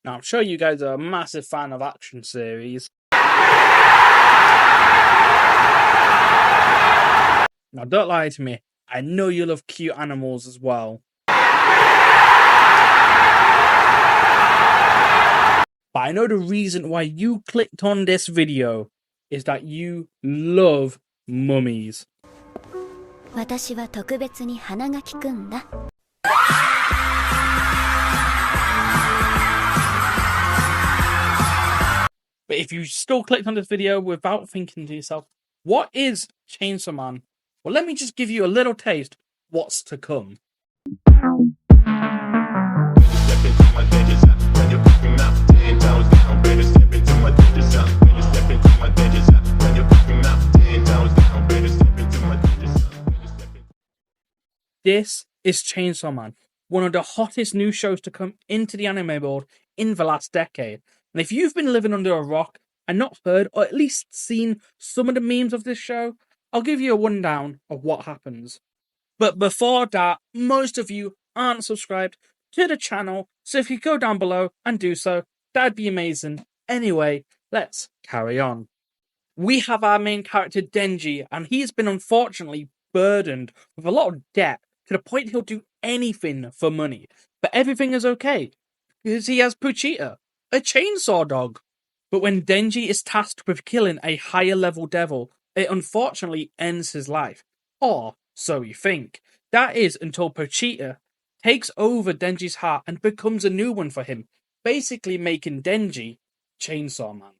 Now, I'm sure you guys are a massive fan of action series. Now, don't lie to me. I know you love cute animals as well. But I know the reason why you clicked on this video is that you love mummies. 私は特別に鼻が利くんだ。But if you still clicked on this video without thinking to yourself, what is Chainsaw Man? Well, let me just give you a little taste what's to come. This is Chainsaw Man, one of the hottest new shows to come into the anime world in the last decade. And if you've been living under a rock and not heard or at least seen some of the memes of this show, I'll give you a rundown of what happens. But before that, most of you aren't subscribed to the channel, so if you go down below and do so, that'd be amazing. Anyway, let's carry on. We have our main character Denji, and he's been unfortunately burdened with a lot of debt to the point he'll do anything for money. But everything is okay, because he has Puchita, a chainsaw dog. But when Denji is tasked with killing a higher level devil, it unfortunately ends his life. Or so you think. That is until Puchita takes over Denji's heart and becomes a new one for him, basically making Denji Chainsaw Man.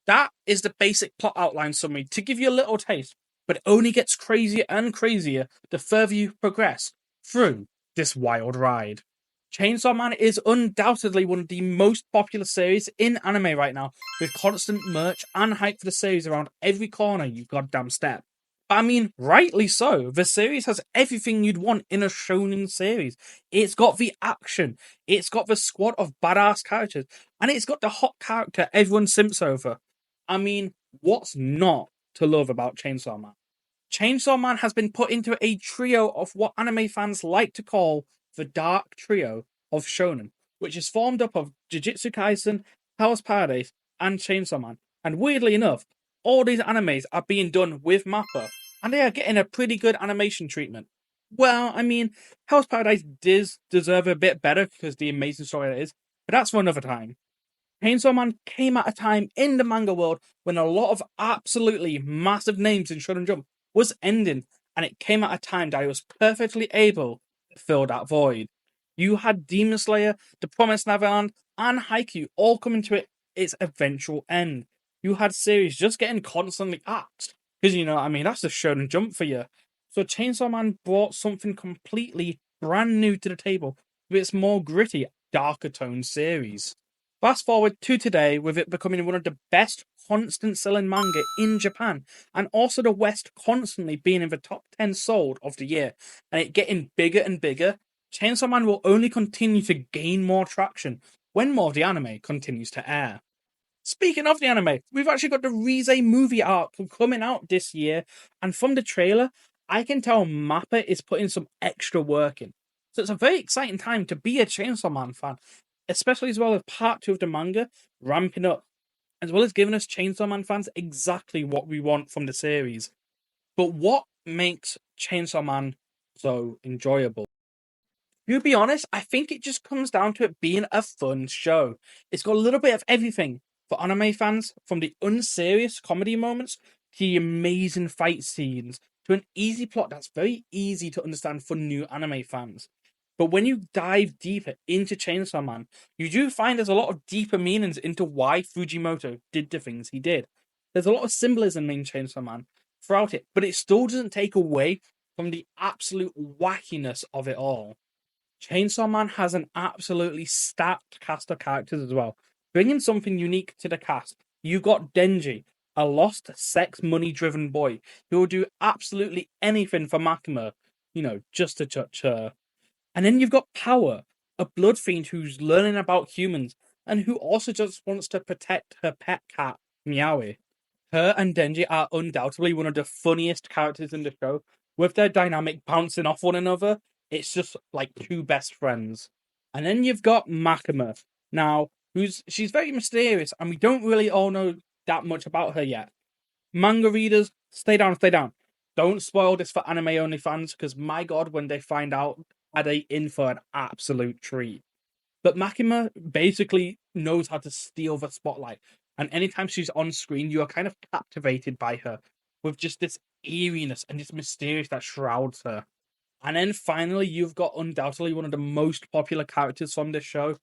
That is the basic plot outline summary to give you a little taste, but it only gets crazier and crazier the further you progress through this wild ride. Chainsaw Man is undoubtedly one of the most popular series in anime right now, with constant merch and hype for the series around every corner you goddamn step. I mean, rightly so. The series has everything you'd want in a shonen series. It's got the action, it's got the squad of badass characters, and it's got the hot character everyone simps over. I mean, what's not to love about Chainsaw Man? Chainsaw Man has been put into a trio of what anime fans like to call the Dark Trio of Shonen, which is formed up of Jujutsu Kaisen, Hell's Paradise, and Chainsaw Man. And weirdly enough, all these animes are being done with Mappa, and they are getting a pretty good animation treatment. Well, I mean, Hell's Paradise does deserve a bit better because the amazing story it is, but that's for another time. Chainsaw Man came at a time in the manga world when a lot of absolutely massive names in Shonen Jump was ending, and it came at a time that I was perfectly able to fill that void. You had Demon Slayer, The Promised Neverland, and Haikyuu all coming to its eventual end. You had series just getting constantly axed, because you know what I mean, that's the Shonen Jump for you. So Chainsaw Man brought something completely brand new to the table with its more gritty, darker tone series. Fast forward to today, with it becoming one of the best constant selling manga in Japan, and also the West constantly being in the top 10 sold of the year, and it getting bigger and bigger. Chainsaw Man will only continue to gain more traction when more of the anime continues to air. Speaking of the anime, we've actually got the Rize movie arc coming out this year, and from the trailer, I can tell Mappa is putting some extra work in. So it's a very exciting time to be a Chainsaw Man fan, especially as well as part 2 of the manga ramping up, as well as giving us Chainsaw Man fans exactly what we want from the series. But what makes Chainsaw Man so enjoyable? To be honest, I think it just comes down to it being a fun show. It's got a little bit of everything for anime fans, from the unserious comedy moments to the amazing fight scenes to an easy plot that's very easy to understand for new anime fans. But when you dive deeper into Chainsaw Man, you do find there's a lot of deeper meanings into why Fujimoto did the things he did. There's a lot of symbolism in Chainsaw Man throughout it, but it still doesn't take away from the absolute wackiness of it all. Chainsaw Man has an absolutely stacked cast of characters as well. Bringing something unique to the cast, you got Denji, a lost sex money driven boy who will do absolutely anything for Makima, just to touch her. And then you've got Power, a blood fiend who's learning about humans and who also just wants to protect her pet cat, Meowie. Her and Denji are undoubtedly one of the funniest characters in the show, with their dynamic bouncing off one another. It's just like two best friends. And then you've got Makima, now, she's very mysterious, and we don't really all know that much about her yet. Manga readers, stay down, stay down. Don't spoil this for anime only fans, because my god, when they find out, are they in for an absolute treat. But Makima basically knows how to steal the spotlight, and anytime she's on screen, you are kind of captivated by her with just this eeriness and this mysterious that shrouds her. And then finally, you've got undoubtedly one of the most popular characters from this show,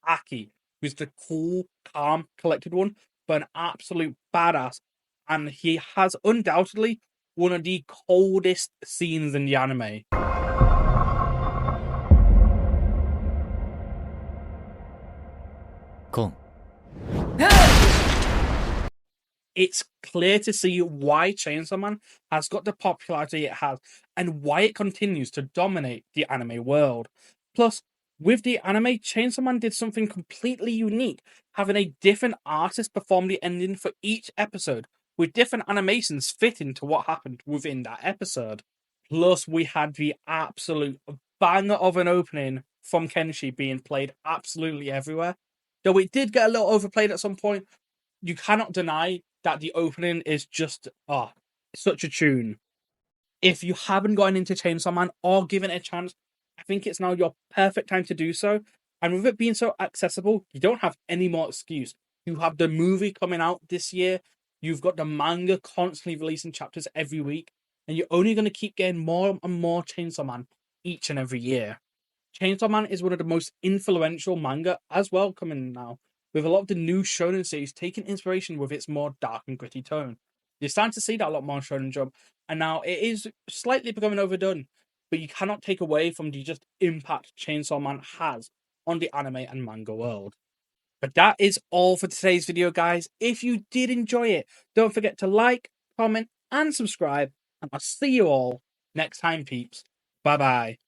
Aki, who's the cool, calm, collected one, but an absolute badass. And he has undoubtedly one of the coldest scenes in the anime. Cool. It's clear to see why Chainsaw Man has got the popularity it has and why it continues to dominate the anime world. Plus, with the anime, Chainsaw Man did something completely unique, having a different artist perform the ending for each episode, with different animations fitting to what happened within that episode. Plus, we had the absolute banger of an opening from Kenshi being played absolutely everywhere. Though it did get a little overplayed at some point, you cannot deny that the opening is just such a tune. If you haven't gotten into Chainsaw Man or given it a chance, I think it's now your perfect time to do so. And with it being so accessible, you don't have any more excuse. You have the movie coming out this year. You've got the manga constantly releasing chapters every week. And you're only going to keep getting more and more Chainsaw Man each and every year. Chainsaw Man is one of the most influential manga as well coming now, with a lot of the new shonen series taking inspiration with its more dark and gritty tone. You're starting to see that a lot more in Shonen Jump, and now it is slightly becoming overdone, but you cannot take away from the just impact Chainsaw Man has on the anime and manga world. But that is all for today's video, guys. If you did enjoy it, don't forget to like, comment, and subscribe, and I'll see you all next time, peeps. Bye-bye.